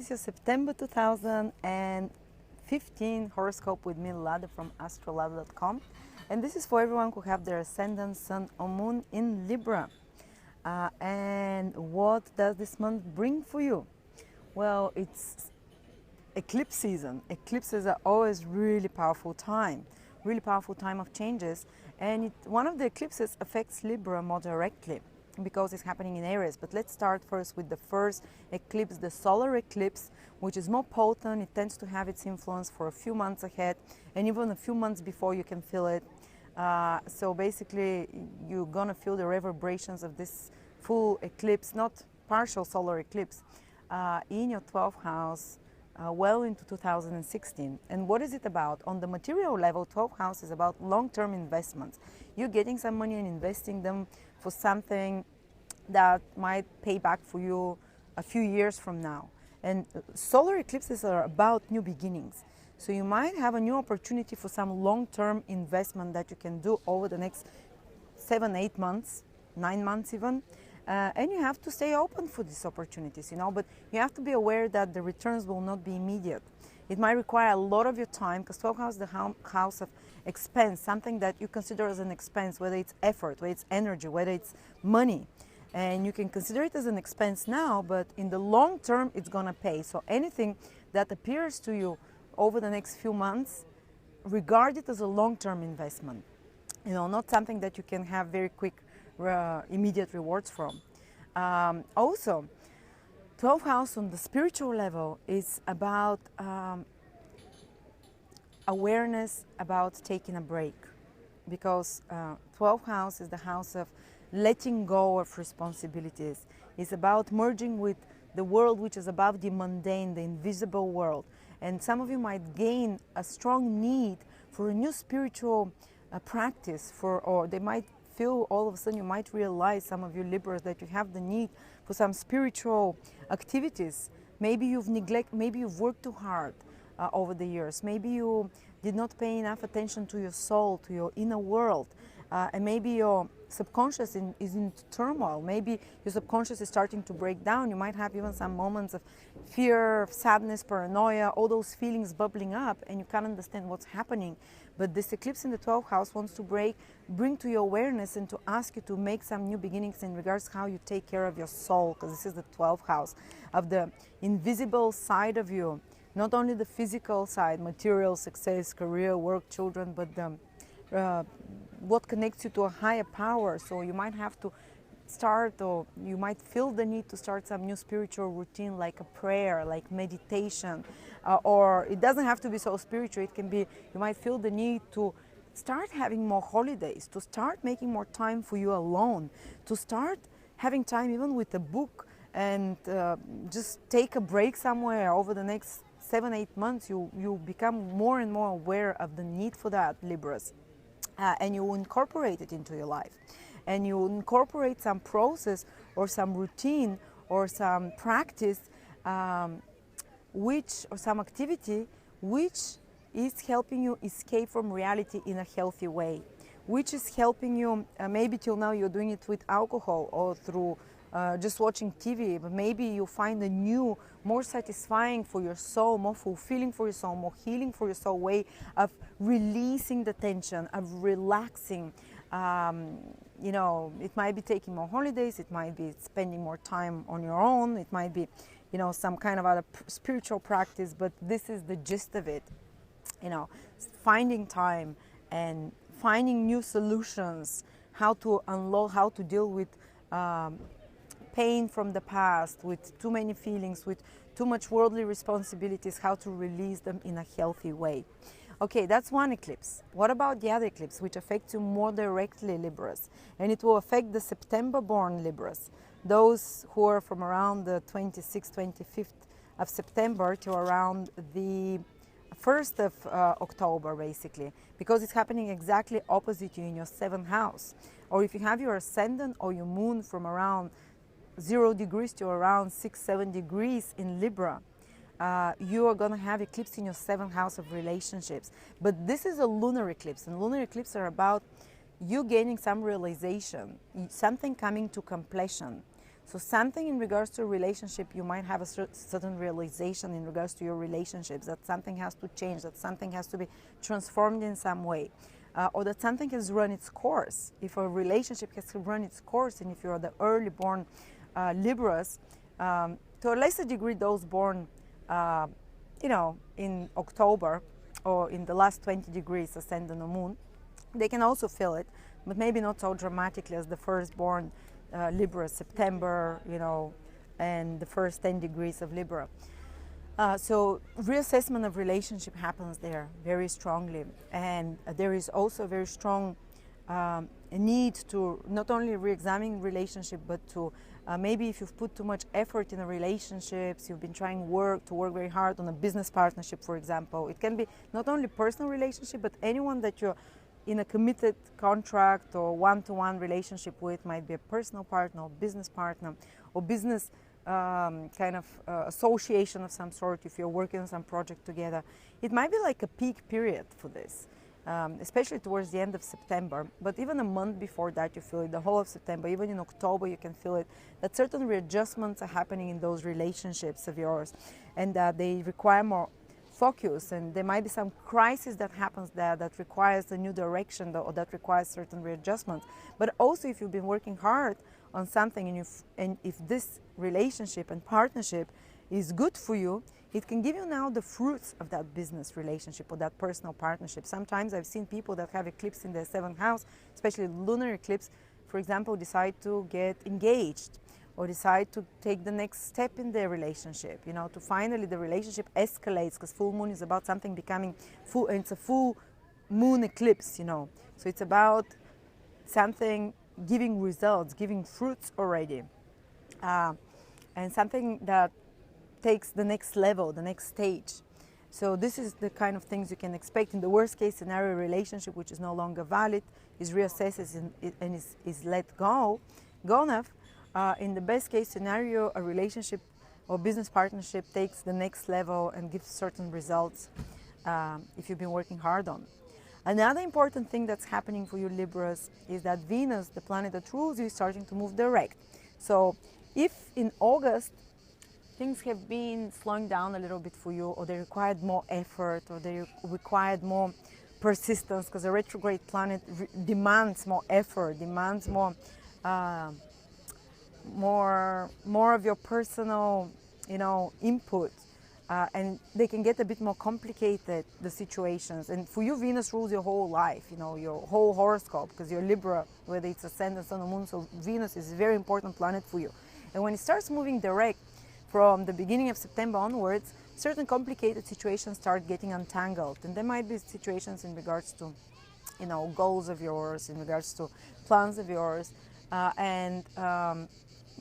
is your September 2015 horoscope with me, Lada from astrolada.com. And this is for everyone who have their ascendant, sun or moon in Libra. And what does this month bring for you? Well, it's eclipse season. Eclipses are always really powerful time of changes. And one of the eclipses affects Libra more directly, because it's happening in Aries. But let's start first with the first eclipse, the solar eclipse, which is more potent. It tends to have its influence for a few months ahead, and even a few months before you can feel it. So basically, you're gonna feel the reverberations of this full eclipse, not partial solar eclipse, in your 12th house, well into 2016. And what is it about? On the material level, 12th house is about long-term investments. You're getting some money and investing them for something that might pay back for you a few years from now. And solar eclipses are about new beginnings. So you might have a new opportunity for some long-term investment that you can do over the next 7, 8 months, 9 months even. And you have to stay open for these opportunities, but you have to be aware that the returns will not be immediate. It might require a lot of your time, because 12th house is the house of expense, something that you consider as an expense, whether it's effort, whether it's energy, whether it's money. And you can consider it as an expense now, but in the long term, it's going to pay. So anything that appears to you over the next few months, regard it as a long-term investment. Not something that you can have very quick, immediate rewards from. Also, 12th house on the spiritual level is about awareness about taking a break, because 12th house is the house of letting go of responsibilities. It's about merging with the world which is above the mundane, the invisible world. And some of you might gain a strong need for a new spiritual practice, or they might feel all of a sudden, you might realize, some of you Libras, that you have the need for some spiritual activities. Maybe you've worked too hard over the years. Maybe you did not pay enough attention to your soul, to your inner world. And maybe your subconscious is in turmoil. Maybe your subconscious is starting to break down. You might have even some moments of fear, sadness, paranoia, all those feelings bubbling up, and you can't understand what's happening. But this eclipse in the 12th house wants to bring to your awareness and to ask you to make some new beginnings in regards to how you take care of your soul, because this is the 12th house of the invisible side of you. Not only the physical side, material, success, career, work, children, but what connects you to a higher power. So you might have to start, or you might feel the need to start some new spiritual routine, like a prayer, like meditation, or it doesn't have to be so spiritual. It can be, you might feel the need to start having more holidays, to start making more time for you alone, to start having time even with a book, and just take a break somewhere. Over the next 7, 8 months, you become more and more aware of the need for that, Libras. And you incorporate it into your life, and you incorporate some process or some routine or some practice, or some activity which is helping you escape from reality in a healthy way, which is helping you, maybe till now you're doing it with alcohol or through just watching TV, but maybe you find a new, more satisfying for your soul, more fulfilling for your soul, more healing for your soul way of releasing the tension, of relaxing. It might be taking more holidays, it might be spending more time on your own, it might be, some kind of other spiritual practice, but this is the gist of it. Finding time and finding new solutions, how to unload, how to deal with pain from the past, with too many feelings, with too much worldly responsibilities, how to release them in a healthy way. Okay, that's one eclipse. What about the other eclipse, which affects you more directly, Libras? And it will affect the September-born Libras, those who are from around the 26th, 25th of September to around the 1st of October, basically, because it's happening exactly opposite you in your 7th house. Or if you have your ascendant or your moon from around 0 degrees to around 6, 7 degrees in Libra, you are going to have eclipse in your 7th house of relationships. But this is a lunar eclipse, and lunar eclipses are about you gaining some realization, something coming to completion. So something in regards to a relationship, you might have a certain realization in regards to your relationships, that something has to change, that something has to be transformed in some way, or that something has run its course. If a relationship has run its course, and if you're the early born Libras, to a lesser degree those born in October or in the last 20 degrees ascendant or moon, they can also feel it, but maybe not so dramatically as the firstborn Libra, September, and the first 10 degrees of Libra. So reassessment of relationship happens there very strongly, and there is also a very strong need to not only re-examine relationship, but to maybe if you've put too much effort in the relationships, you've been trying to work very hard on a business partnership, for example. It can be not only personal relationship, but anyone that you're in a committed contract or one-to-one relationship with, might be a personal partner or business partner or business association of some sort. If you're working on some project together, it might be like a peak period for this, especially towards the end of September. But even a month before that, you feel it, the whole of September, even in October, you can feel it, that certain readjustments are happening in those relationships of yours, and that they require more focus, and there might be some crisis that happens there that requires a new direction, or that requires certain readjustments. But also, if you've been working hard on something, and if this relationship and partnership is good for you, it can give you now the fruits of that business relationship or that personal partnership. Sometimes I've seen people that have eclipse in their 7th house, especially lunar eclipse, for example, decide to get engaged or decide to take the next step in their relationship, to finally the relationship escalates, because full moon is about something becoming full, and it's a full moon eclipse, so it's about something giving results, giving fruits already, and something that takes the next level, the next stage. So this is the kind of things you can expect. In the worst case scenario, a relationship which is no longer valid is reassessed and is let go enough. In the best case scenario, a relationship or business partnership takes the next level and gives certain results if you've been working hard on. Another important thing that's happening for you Libras is that Venus, the planet that rules you, is starting to move direct. So if in August things have been slowing down a little bit for you, or they required more effort, or they required more persistence, because a retrograde planet demands more effort, demands more of your personal, input, and they can get a bit more complicated, the situations. And for you, Venus rules your whole life, your whole horoscope, because you're Libra, whether it's ascendant, sun, or moon. So Venus is a very important planet for you. And when it starts moving direct from the beginning of September onwards, certain complicated situations start getting untangled, and there might be situations in regards to, goals of yours, in regards to plans of yours, and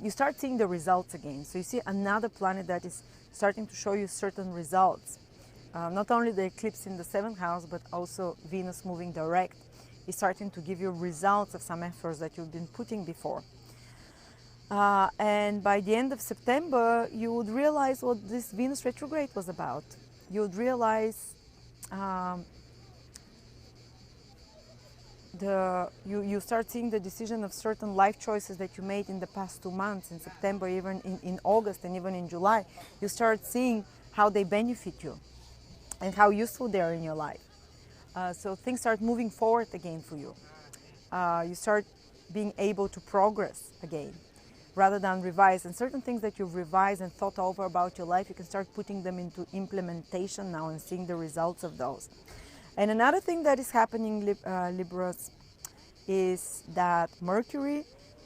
you start seeing the results again. So you see another planet that is starting to show you certain results. Not only the eclipse in the 7th house, but also Venus moving direct is starting to give you results of some efforts that you've been putting before. And by the end of September, you would realize what this Venus retrograde was about. You would realize you start seeing the decision of certain life choices that you made in the past 2 months, in September, even in August, and even in July. You start seeing how they benefit you and how useful they are in your life. So things start moving forward again for you. You start being able to progress again, rather than revise. And certain things that you've revised and thought over about your life, you can start putting them into implementation now and seeing the results of those. And another thing that is happening, Libras, is that Mercury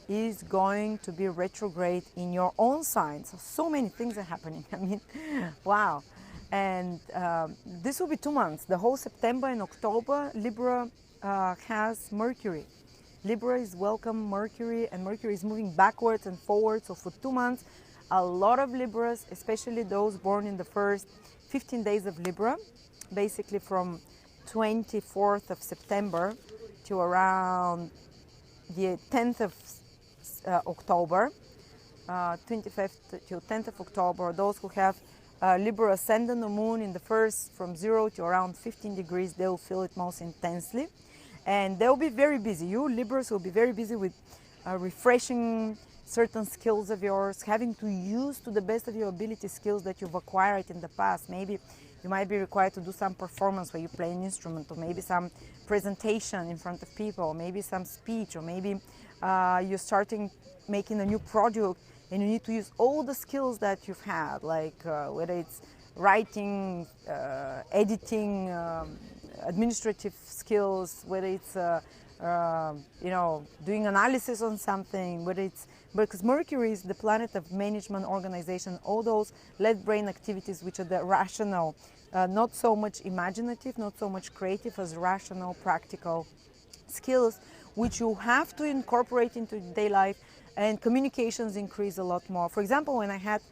is going to be retrograde in your own sign. So many things are happening. I mean, wow. And this will be 2 months. The whole September and October, Libra has Mercury. Libra is welcome Mercury, and Mercury is moving backwards and forwards. So for 2 months, a lot of Libras, especially those born in the first 15 days of Libra, basically from 24th of September to around the 10th of October, 25th to 10th of October, those who have Libra ascendant or moon in the first from 0 to around 15 degrees, they will feel it most intensely. And they'll be very busy. You Libras will be very busy with refreshing certain skills of yours, having to use to the best of your ability skills that you've acquired in the past. Maybe you might be required to do some performance where you play an instrument, or maybe some presentation in front of people, maybe some speech, or maybe you're starting making a new product and you need to use all the skills that you've had, like whether it's writing, editing, administrative skills, whether it's you know, doing analysis on something, whether it's, because Mercury is the planet of management, organization, all those left brain activities which are the rational, not so much imaginative, not so much creative as rational, practical skills, which you have to incorporate into daily life, and communications increase a lot more. For example, when I had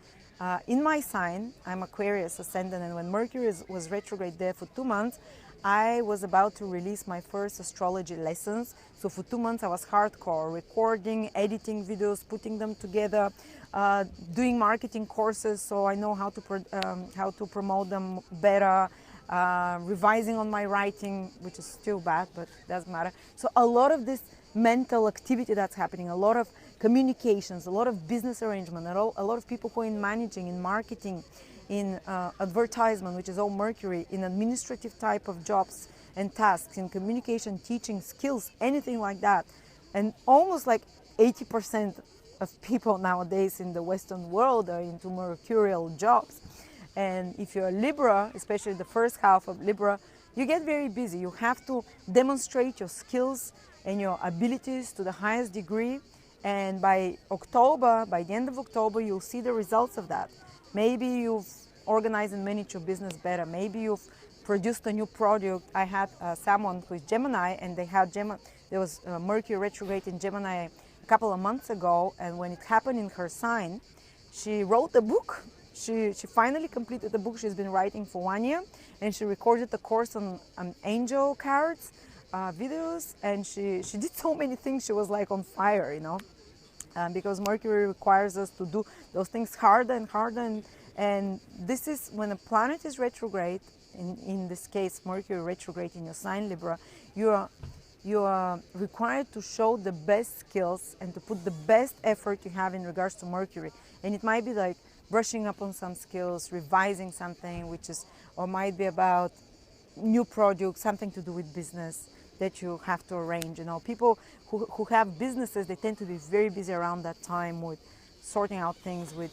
in my sign, I'm Aquarius ascendant, and when Mercury was retrograde there for 2 months, I was about to release my first astrology lessons. So for 2 months I was hardcore, recording, editing videos, putting them together, doing marketing courses so I know how to promote them better, revising on my writing, which is still bad, but doesn't matter. So a lot of this mental activity that's happening, a lot of communications, a lot of business arrangement, a lot of people who are in managing, in marketing, in advertisement, which is all Mercury, in administrative type of jobs and tasks, in communication, teaching, skills, anything like that. And almost like 80% of people nowadays in the Western world are into mercurial jobs. And if you're a Libra, especially the first half of Libra, you get very busy. You have to demonstrate your skills and your abilities to the highest degree. And by October, by the end of October, you'll see the results of that. Maybe you've organized and managed your business better. Maybe you've produced a new product. I had someone who is Gemini, and there was Mercury retrograde in Gemini a couple of months ago, and when it happened in her sign, she wrote a book. She finally completed the book she's been writing for 1 year, and she recorded a course on angel cards, videos, and she did so many things. She was like on fire, you know. Because Mercury requires us to do those things harder and harder, and this is when a planet is retrograde, in this case Mercury retrograde in your sign Libra, you are required to show the best skills and to put the best effort you have in regards to Mercury. And it might be like brushing up on some skills, revising something, or might be about new product, something to do with business that you have to arrange. You know, people who have businesses, they tend to be very busy around that time with sorting out things with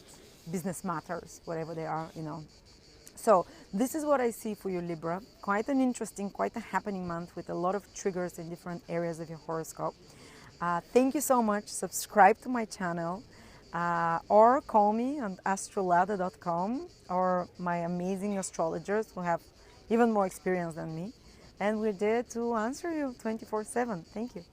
business matters, whatever they are, you know. So this is what I see for you, Libra. Quite an interesting, quite a happening month with a lot of triggers in different areas of your horoscope. Thank you so much. Subscribe to my channel, or call me on astrolada.com, or my amazing astrologers who have even more experience than me. And we're there to answer you 24/7. Thank you.